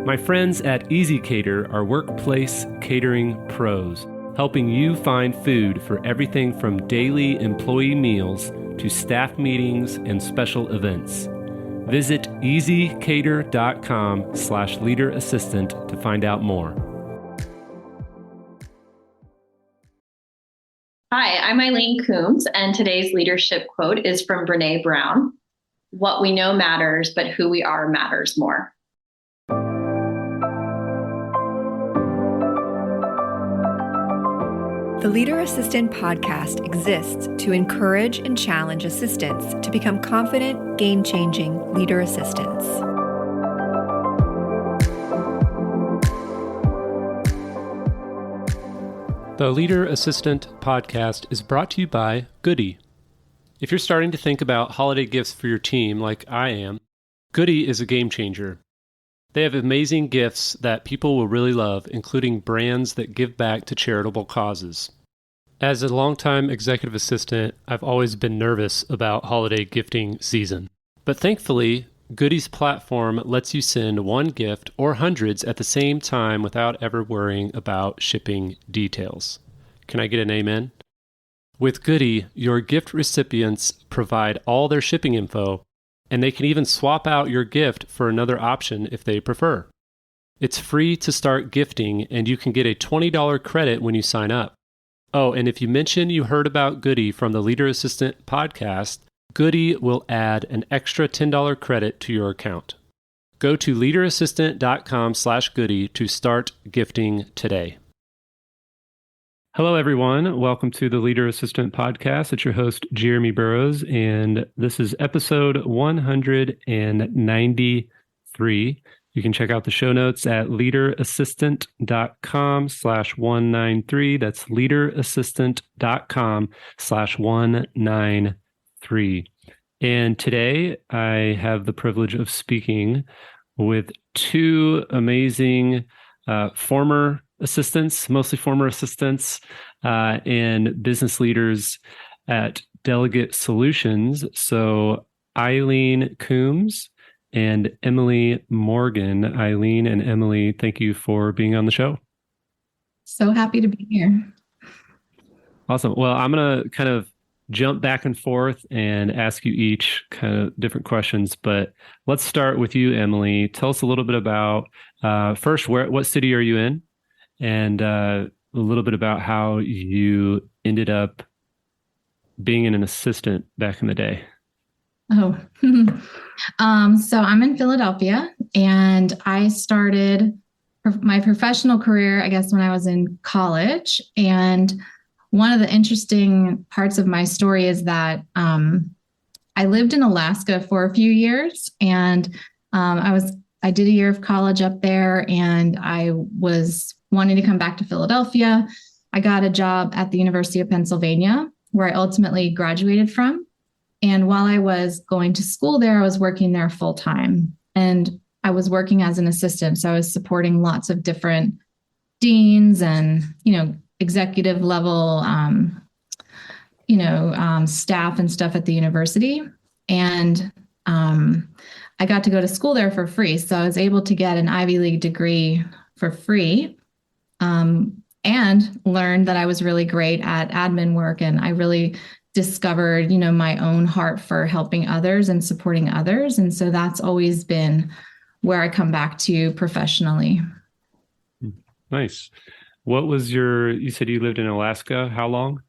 My friends at Easy Cater are workplace catering pros, helping you find food for everything from daily employee meals to staff meetings and special events. Visit easycater.com/leaderassistant to find out more. Hi, I'm Eileen Coombes, and today's leadership quote is from Brené Brown. What we know matters, but who we are matters more. The Leader Assistant podcast exists to encourage and challenge assistants to become confident, game-changing leader assistants. The Leader Assistant podcast is brought to you by Goody. If you're starting to think about holiday gifts for your team like I am, Goody is a game changer. They have amazing gifts that people will really love, including brands that give back to charitable causes. As a longtime executive assistant, I've always been nervous about holiday gifting season. But thankfully, Goody's platform lets you send one gift or hundreds at the same time without ever worrying about shipping details. Can I get an amen? With Goody, your gift recipients provide all their shipping info, and they can even swap out your gift for another option if they prefer. It's free to start gifting, and you can get a $20 credit when you sign up. Oh, and if you mention you heard about Goody from the Leader Assistant podcast, Goody will add an extra $10 credit to your account. Go to leaderassistant.com/goody to start gifting today. Hello, everyone. Welcome to the Leader Assistant podcast. It's your host, Jeremy Burrows, and this is episode 193. You can check out the show notes at leaderassistant.com/193. That's leaderassistant.com/193. And today I have the privilege of speaking with two amazing former assistants, mostly former assistants, and business leaders at Delegate Solutions. So Eileen Coombes and Emily Morgan. Eileen and Emily, thank you for being on the show. So happy to be here. Awesome. Well, I'm going to kind of jump back and forth and ask you each kind of different questions, but let's start with you, Emily. Tell us a little bit about, first, what city are you in? And a little bit about how you ended up being an assistant back in the day. Oh, so I'm in Philadelphia, and I started my professional career, I guess, when I was in college. And one of the interesting parts of my story is that I lived in Alaska for a few years, and I did a year of college up there, and I was wanting to come back to Philadelphia. I got a job at the University of Pennsylvania, where I ultimately graduated from. And while I was going to school there, I was working there full time, and I was working as an assistant. So I was supporting lots of different deans and, executive level, staff and stuff at the university. And I got to go to school there for free. So I was able to get an Ivy League degree for free, and learned that I was really great at admin work. And I really discovered, my own heart for helping others and supporting others. And so that's always been where I come back to professionally. Nice. What was you said you lived in Alaska, how long?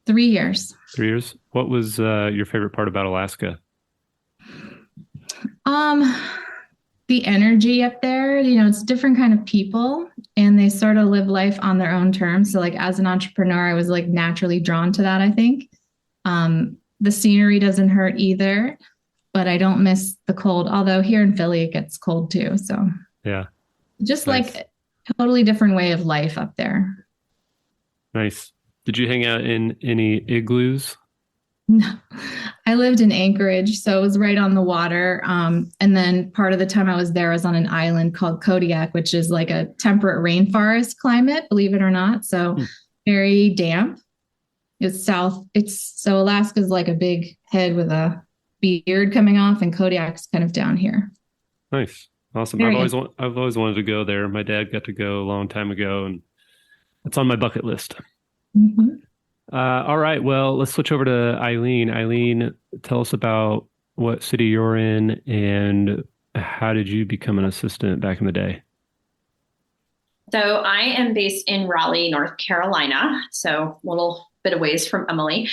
3 years. 3 years. What was your favorite part about Alaska? The energy up there, it's a different kind of people, and they sort of live life on their own terms. So like as an entrepreneur, I was like naturally drawn to that, I think. The scenery doesn't hurt either, but I don't miss the cold. Although here in Philly, it gets cold too. So yeah, just nice. Like a totally different way of life up there. Nice. Did you hang out in any igloos? No, I lived in Anchorage, so it was right on the water. And then part of the time I was there, I was on an island called Kodiak, which is like a temperate rainforest climate, believe it or not. So very damp. It's south. So Alaska's like a big head with a beard coming off, and Kodiak's kind of down here. Nice. Awesome. Very I've always wanted to go there. My dad got to go a long time ago, and it's on my bucket list. Mhm. All right. Well, let's switch over to Eileen. Eileen, tell us about what city you're in and how did you become an assistant back in the day? So I am based in Raleigh, North Carolina, so a little bit of ways from Emily.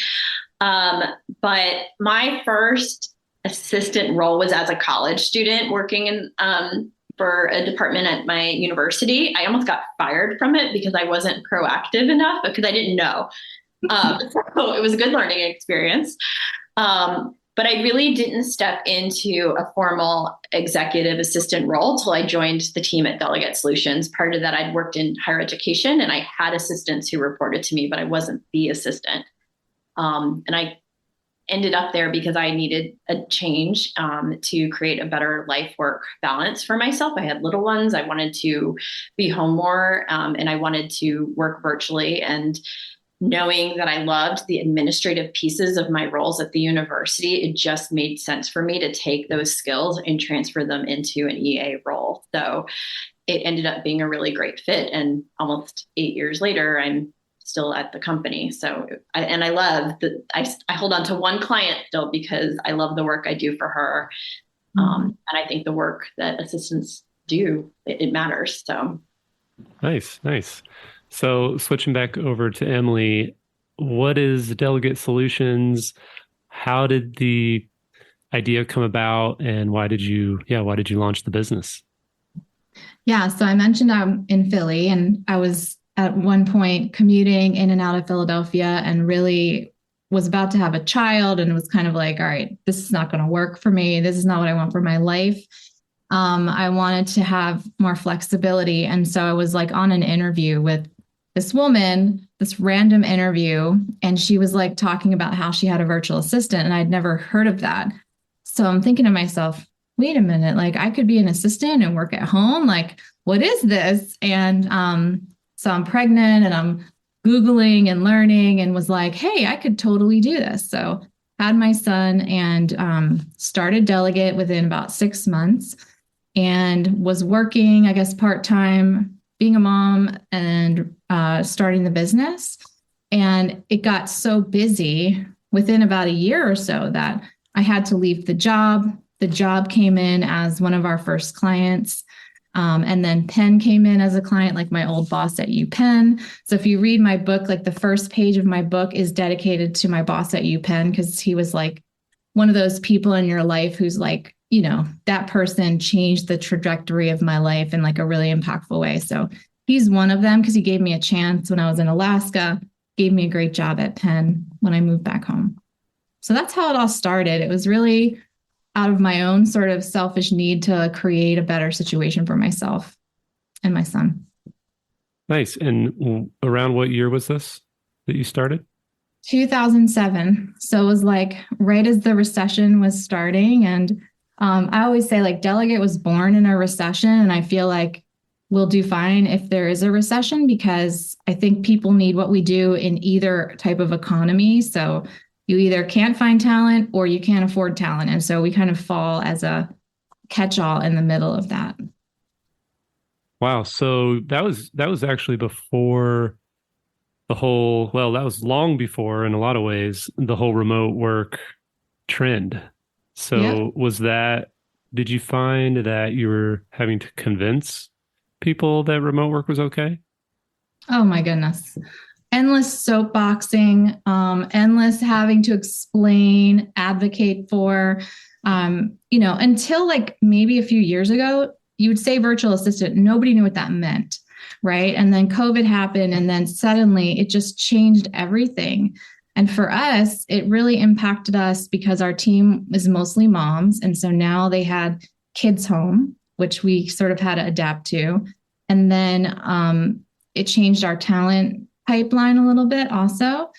Um, but my first assistant role was as a college student working in for a department at my university. I almost got fired from it because I wasn't proactive enough because I didn't know. So it was a good learning experience. But I really didn't step into a formal executive assistant role till I joined the team at Delegate Solutions. Prior to that, I'd worked in higher education and I had assistants who reported to me, but I wasn't the assistant. And I ended up there because I needed a change to create a better life work balance for myself. I had little ones. I wanted to be home more and I wanted to work virtually. And knowing that I loved the administrative pieces of my roles at the university, it just made sense for me to take those skills and transfer them into an EA role. So it ended up being a really great fit. And almost 8 years later, I'm still at the company. So, I love that I hold on to one client still because I love the work I do for her. And I think the work that assistants do, it matters. So Nice, nice. So switching back over to Emily, what is Delegate Solutions? How did the idea come about and why did you launch the business? Yeah, so I mentioned I'm in Philly and I was at one point commuting in and out of Philadelphia and really was about to have a child and was kind of like, all right, this is not going to work for me. This is not what I want for my life. I wanted to have more flexibility. And so I was like on an interview with this woman, this random interview, and she was like talking about how she had a virtual assistant and I'd never heard of that. So I'm thinking to myself, wait a minute, like I could be an assistant and work at home. Like, what is this? And so I'm pregnant and I'm Googling and learning and was like, hey, I could totally do this. So had my son and started Delegate within about 6 months and was working, I guess, part-time, being a mom and starting the business. And it got so busy within about a year or so that I had to leave the job. The job came in as one of our first clients. And then Penn came in as a client, like my old boss at UPenn. So if you read my book, like the first page of my book is dedicated to my boss at UPenn because he was like one of those people in your life who's like, you know, that person changed the trajectory of my life in like a really impactful way. So he's one of them because he gave me a chance when I was in Alaska, gave me a great job at Penn when I moved back home. So that's how it all started. It was really out of my own sort of selfish need to create a better situation for myself and my son. Nice. And around what year was this that you started? 2007. So it was like right as the recession was starting. And I always say like Delegate was born in a recession. And I feel like we'll do fine if there is a recession because I think people need what we do in either type of economy. So you either can't find talent or you can't afford talent. And so we kind of fall as a catch-all in the middle of that. Wow. So that was actually before that was long before in a lot of ways, the whole remote work trend. So did you find that you were having to convince people that remote work was okay? Oh my goodness. Endless soapboxing, endless having to explain, advocate for, until like maybe a few years ago, you would say virtual assistant. Nobody knew what that meant, right? And then COVID happened and then suddenly it just changed everything. And for us, it really impacted us because our team is mostly moms. And so now they had kids home, which we sort of had to adapt to. And then it changed our talent pipeline a little bit also.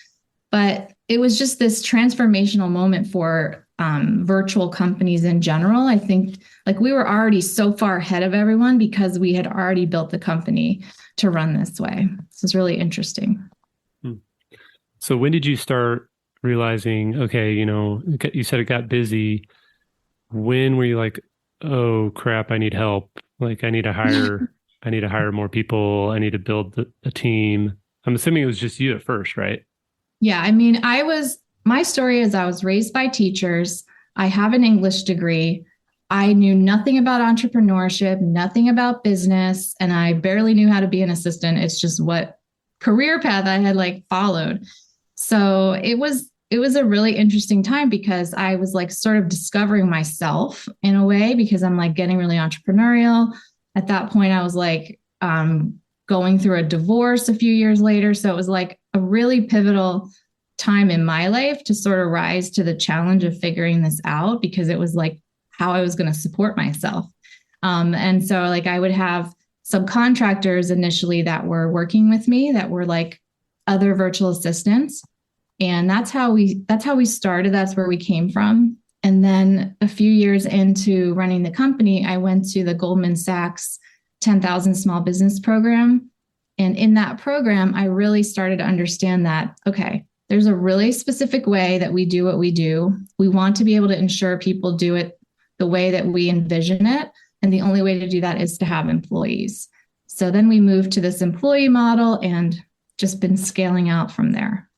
But it was just this transformational moment for virtual companies in general. I think like we were already so far ahead of everyone because we had already built the company to run this way. So it's really interesting. So when did you start realizing, okay, you said it got busy. When were you like, oh crap, I need help. Like I need to hire more people. I need to build a team. I'm assuming it was just you at first, right? Yeah, I mean, my story is I was raised by teachers. I have an English degree. I knew nothing about entrepreneurship, nothing about business, and I barely knew how to be an assistant. It's just what career path I had like followed. So it was a really interesting time because I was like sort of discovering myself in a way because I'm like getting really entrepreneurial. At that point, I was like going through a divorce a few years later. So it was like a really pivotal time in my life to sort of rise to the challenge of figuring this out because it was like how I was going to support myself. And so like I would have subcontractors initially that were working with me that were like other virtual assistants. And that's how we started. That's where we came from. And then a few years into running the company, I went to the Goldman Sachs 10,000 Small Business Program. And in that program, I really started to understand that, okay, there's a really specific way that we do what we do. We want to be able to ensure people do it the way that we envision it. And the only way to do that is to have employees. So then we moved to this employee model and just been scaling out from there.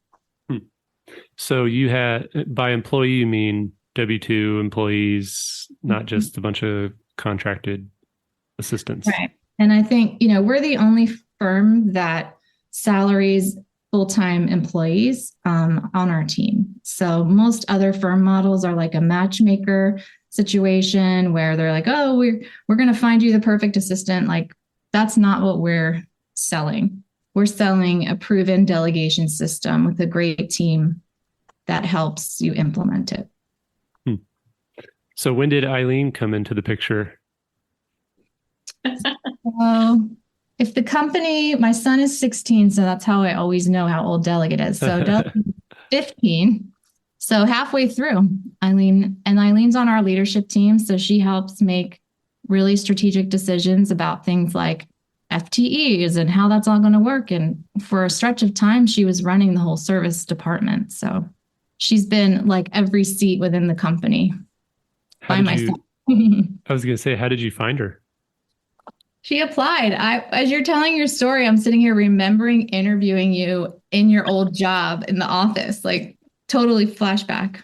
So you had, by employee, you mean W-2 employees, not just a bunch of contracted assistants. Right. And I think, we're the only firm that salaries full-time employees on our team. So most other firm models are like a matchmaker situation where they're like, oh, we're going to find you the perfect assistant. Like that's not what we're selling. We're selling a proven delegation system with a great team that helps you implement it. So when did Eileen come into the picture? Well, if the company, my son is 16, so that's how I always know how old Delegate is. So Delegate is 15. So halfway through, Eileen's on our leadership team. So she helps make really strategic decisions about things like FTEs and how that's all going to work. And for a stretch of time, she was running the whole service department. So she's been like every seat within the company by myself. I was going to say, how did you find her? She applied. As you're telling your story, I'm sitting here remembering interviewing you in your old job in the office, like totally flashback.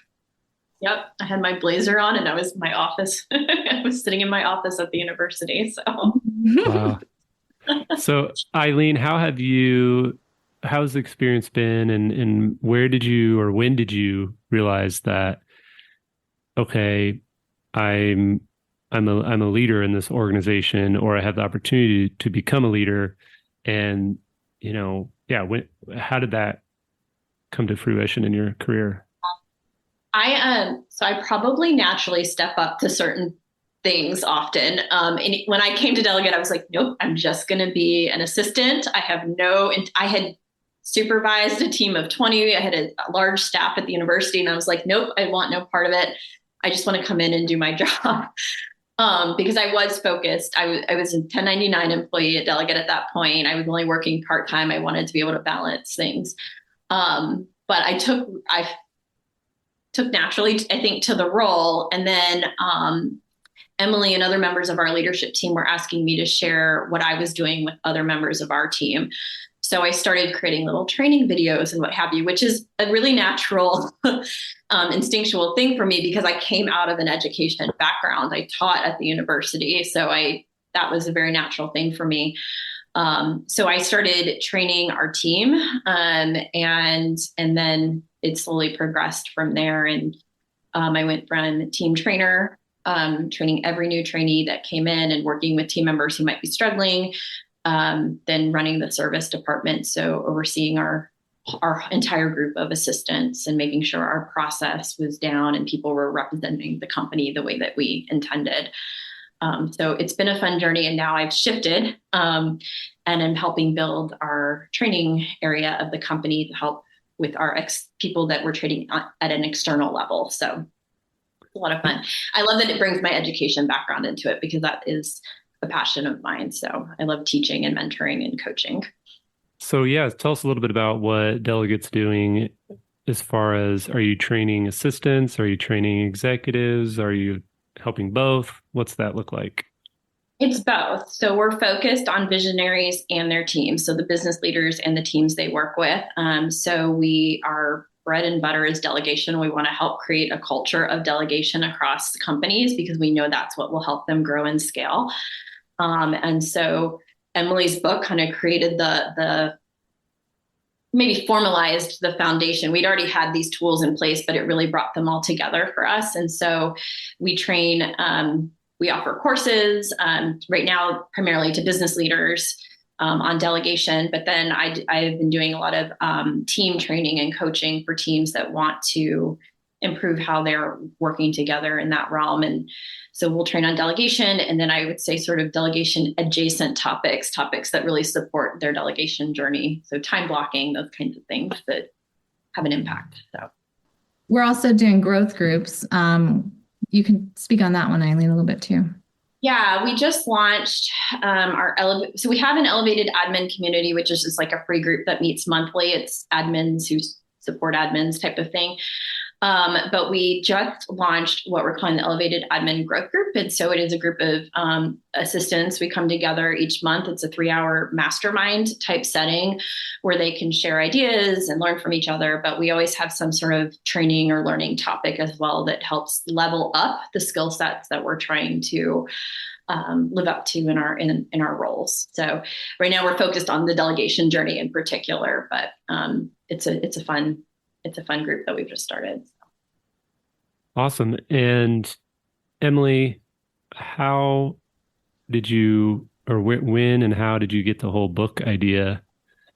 Yep. I had my blazer on and I was in my office. I was sitting in my office at the university. So, wow. So Eileen, how's the experience been and where did you, or when did you realize that, okay, I'm a leader in this organization, or I have the opportunity to become a leader, and how did that come to fruition in your career? So I probably naturally step up to certain things often. And when I came to Delegate, I was like, nope, I'm just going to be an assistant. I had supervised a team of 20. I had a large staff at the university, and I was like, nope, I want no part of it. I just want to come in and do my job. Because I was focused. I was a 1099 employee at Delegate at that point. I was only working part-time. I wanted to be able to balance things. But I took naturally, I think, to the role. And then Emily and other members of our leadership team were asking me to share what I was doing with other members of our team. So I started creating little training videos and what have you, which is a really natural, instinctual thing for me because I came out of an education background. I taught at the university. So that was a very natural thing for me. So I started training our team, and then it slowly progressed from there. And I went from team trainer, training every new trainee that came in and working with team members who might be struggling, then running the service department. So overseeing our entire group of assistants and making sure our process was down and people were representing the company the way that we intended. So it's been a fun journey, and now I've shifted and I'm helping build our training area of the company to help with our people that we're training at an external level. So it's a lot of fun. I love that it brings my education background into it because that is a passion of mine. So I love teaching and mentoring and coaching. So yeah, tell us a little bit about what Delegate's doing as far as, are you training assistants? Are you training executives? Are you helping both? What's that look like? It's both. So we're focused on visionaries and their teams. So the business leaders and the teams they work with. So our bread and butter is delegation. We want to help create a culture of delegation across companies because we know that's what will help them grow and scale. And so Emily's book kind of created the maybe formalized the foundation. We'd already had these tools in place, but it really brought them all together for us. And so we train, we offer courses right now, primarily to business leaders on delegation. But then I've been doing a lot of team training and coaching for teams that want to improve how they're working together in that realm. And so we'll train on delegation. And then I would say sort of delegation adjacent topics that really support their delegation journey. So time blocking, those kinds of things that have an impact. So we're also doing growth groups. You can speak on that one, Eileen, a little bit too. Yeah, we just launched so we have an elevated admin community, which is just like a free group that meets monthly. It's admins who support admins type of thing. But we just launched what we're calling the Elevated Admin Growth Group. And so it is a group of assistants. We come together each month. It's a 3-hour mastermind type setting where they can share ideas and learn from each other. But we always have some sort of training or learning topic as well that helps level up the skill sets that we're trying to live up to in our roles. So right now we're focused on the delegation journey in particular, but it's a fun group that we've just started. Awesome. And Emily, how did you, or when and how did you get the whole book idea?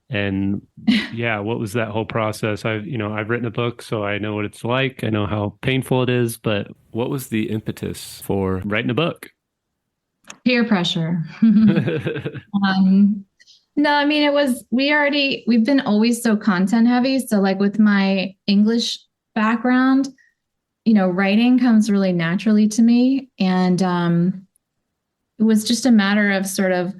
And yeah, what was that whole process? I've written a book, so I know what it's like. I know how painful it is, but what was the impetus for writing a book? Peer pressure. No, I mean, we've been always so content heavy. So like with my English background, writing comes really naturally to me. And it was just a matter of sort of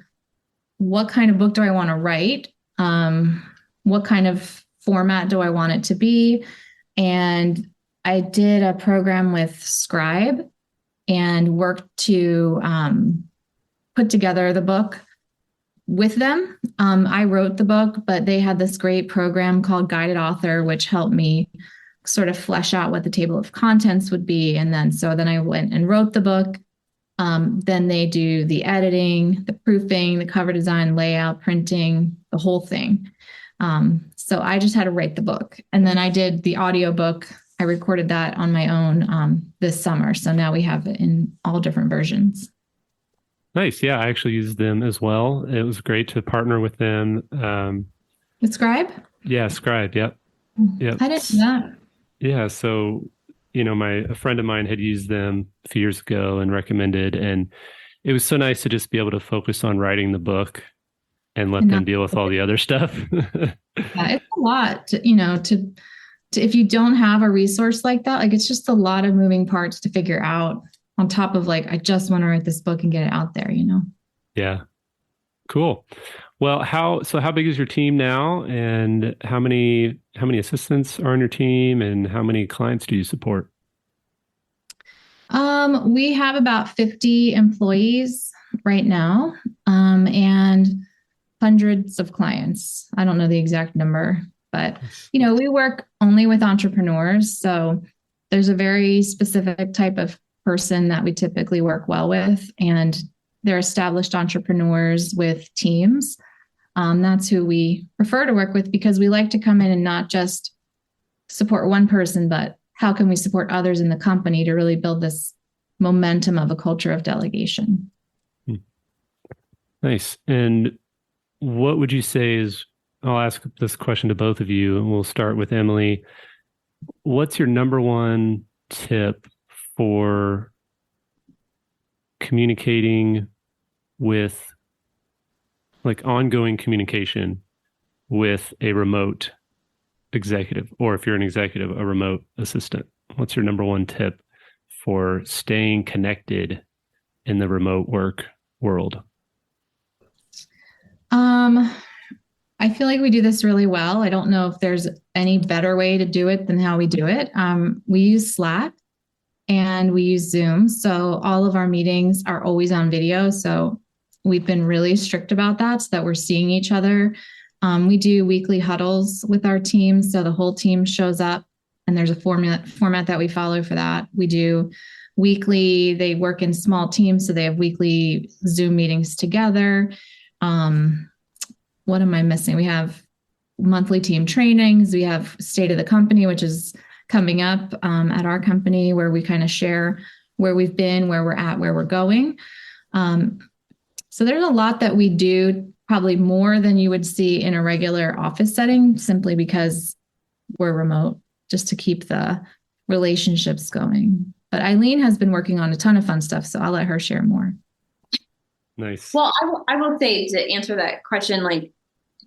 what kind of book do I want to write? What kind of format do I want it to be? And I did a program with Scribe and worked to put together the book with them. I wrote the book, but they had this great program called Guided Author, which helped me sort of flesh out what the table of contents would be. And then I went and wrote the book. Then they do the editing, the proofing, the cover design, layout, printing, the whole thing. So I just had to write the book. And then I did the audiobook. I recorded that on my own this summer. So now we have it in all different versions. Nice. Yeah, I actually used them as well. It was great to partner with them. With Scribe? Yeah, Scribe. Yep. I didn't know that. Yeah. So, a friend of mine had used them a few years ago and recommended, and it was so nice to just be able to focus on writing the book and let them deal with all the other stuff. Yeah, it's a lot to if you don't have a resource like that, like it's just a lot of moving parts to figure out on top of like, I just want to write this book and get it out there, Yeah. Cool. Well, how big is your team now, and how many assistants are on your team, and how many clients do you support? We have about 50 employees right now, and hundreds of clients. I don't know the exact number, but we work only with entrepreneurs. So there's a very specific type of person that we typically work well with, and they're established entrepreneurs with teams. That's who we prefer to work with, because we like to come in and not just support one person, but how can we support others in the company to really build this momentum of a culture of delegation. Nice. And what would you say is, I'll ask this question to both of you, and we'll start with Emily. What's your number one tip for communicating with, like, ongoing communication with a remote executive, or if you're an executive, a remote assistant? What's your number one tip for staying connected in the remote work world? I feel like we do this really well. I don't know if there's any better way to do it than how we do it. We use Slack, and we use Zoom. So all of our meetings are always on video. So we've been really strict about that so that we're seeing each other. We do weekly huddles with our team. So the whole team shows up, and there's a format that we follow for that. We do weekly, they work in small teams. So they have weekly Zoom meetings together. What am I missing? We have monthly team trainings. We have State of the Company, which is coming up at our company, where we kind of share where we've been, where we're at, where we're going. So there's a lot that we do, probably more than you would see in a regular office setting, simply because we're remote, just to keep the relationships going. But Eileen has been working on a ton of fun stuff, so I'll let her share more. Nice. Well, I will say, to answer that question, like,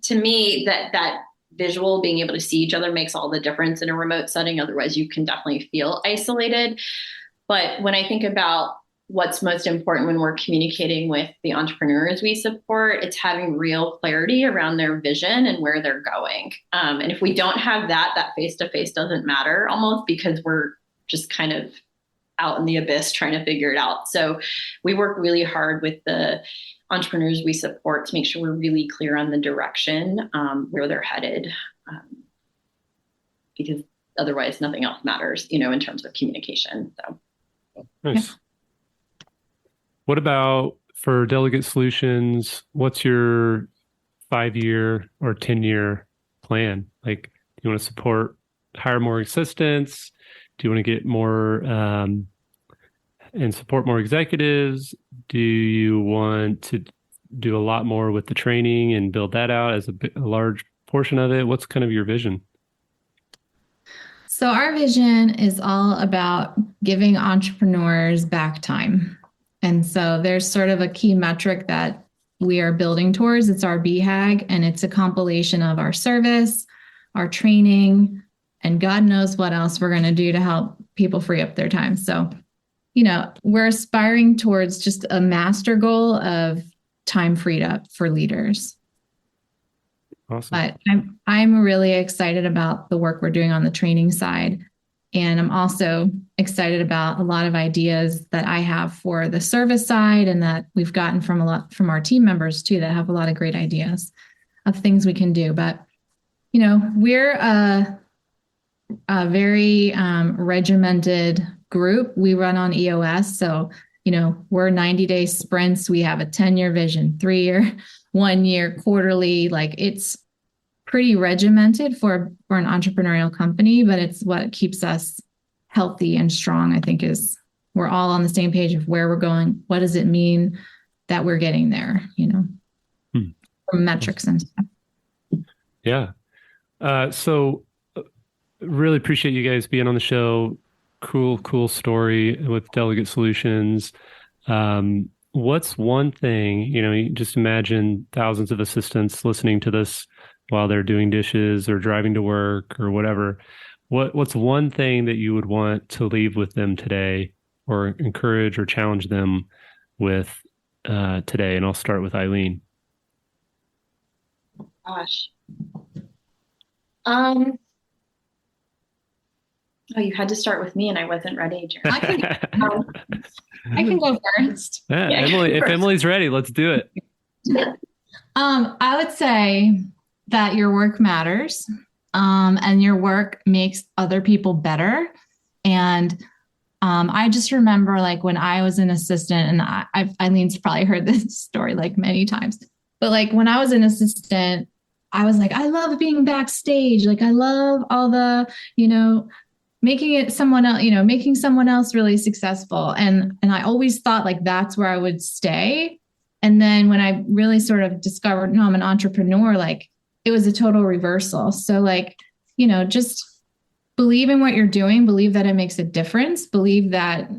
to me, that visual, being able to see each other, makes all the difference in a remote setting. Otherwise, you can definitely feel isolated. But when I think about what's most important when we're communicating with the entrepreneurs we support, it's having real clarity around their vision and where they're going. And if we don't have that face-to-face doesn't matter, almost, because we're just kind of out in the abyss trying to figure it out. So we work really hard with the entrepreneurs we support to make sure we're really clear on the direction, where they're headed, because otherwise nothing else matters, in terms of communication. So nice. Yeah. What about for Delegate Solutions? What's your 5-year or 10-year plan? Like, do you want to hire more assistants? Do you want to get more and support more executives? Do you want to do a lot more with the training and build that out as a large portion of it? What's kind of your vision? So our vision is all about giving entrepreneurs back time. And so there's sort of a key metric that we are building towards. It's our BHAG, and it's a compilation of our service, our training, and God knows what else we're going to do to help people free up their time. So, we're aspiring towards just a master goal of time freed up for leaders. Awesome. But I'm really excited about the work we're doing on the training side. And I'm also excited about a lot of ideas that I have for the service side, and that we've gotten from our team members too, that have a lot of great ideas of things we can do. But, we're a very regimented group. We run on EOS. So, we're 90-day sprints. We have a 10-year vision, 3-year, 1-year, quarterly. Like, it's pretty regimented for an entrepreneurial company, but it's what keeps us healthy and strong. I think is we're all on the same page of where we're going. What does it mean that we're getting there, from metrics and stuff. Yeah. So really appreciate you guys being on the show. Cool story with Delegate Solutions. What's one thing, you just imagine thousands of assistants listening to this while they're doing dishes or driving to work or whatever. What's one thing that you would want to leave with them today, or encourage or challenge them with today? And I'll start with Eileen. Gosh. Oh, you had to start with me and I wasn't ready, Jeremy. I can go first. Yeah, Emily, if Emily's ready, let's do it. I would say that your work matters, and your work makes other people better. And I just remember, like, when I was an assistant, and Eileen's probably heard this story like many times, but like when I was an assistant, I was like, I love being backstage. Like, I love all the, making someone else really successful. And I always thought like that's where I would stay. And then when I really sort of discovered, no, I'm an entrepreneur, like it was a total reversal. So like, just believe in what you're doing, believe that it makes a difference, believe that,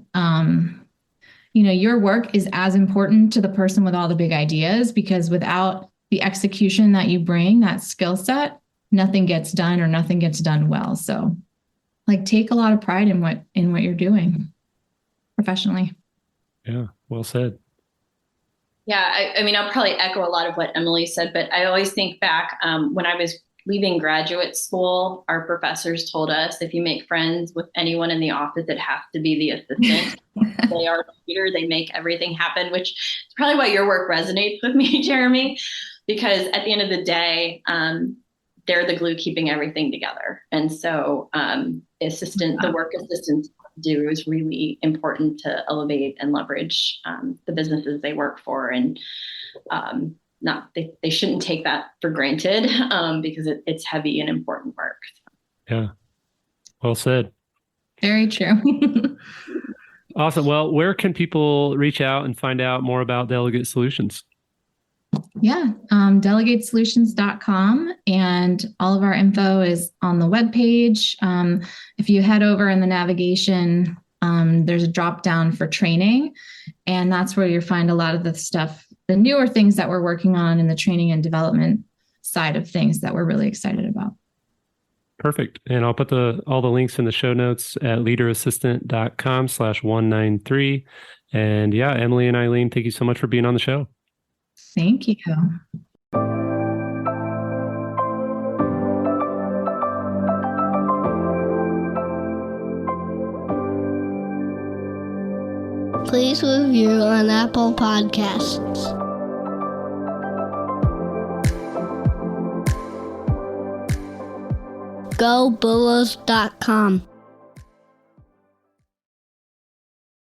your work is as important to the person with all the big ideas, because without the execution that you bring, that skill set, nothing gets done, or nothing gets done well. So like, take a lot of pride in what you're doing professionally. Yeah, well said. Yeah, I mean, I'll probably echo a lot of what Emily said, but I always think back when I was leaving graduate school, our professors told us, if you make friends with anyone in the office, it has to be the assistant. They are the leader. They make everything happen, which is probably why your work resonates with me, Jeremy, because at the end of the day, they're the glue keeping everything together. And so the work assistants do is really important to elevate and leverage the businesses they work for. And they shouldn't take that for granted because it's heavy and important work. Yeah. Well said. Very true. Awesome. Well, where can people reach out and find out more about Delegate Solutions? Yeah, delegatesolutions.com, and all of our info is on the webpage. If you head over in the navigation, there's a drop down for training, and that's where you'll find a lot of the stuff, the newer things that we're working on in the training and development side of things that we're really excited about. Perfect. And I'll put all the links in the show notes at leaderassistant.com/193. And yeah, Emily and Eileen, thank you so much for being on the show. Thank you. Please review on Apple Podcasts. GoBulls.com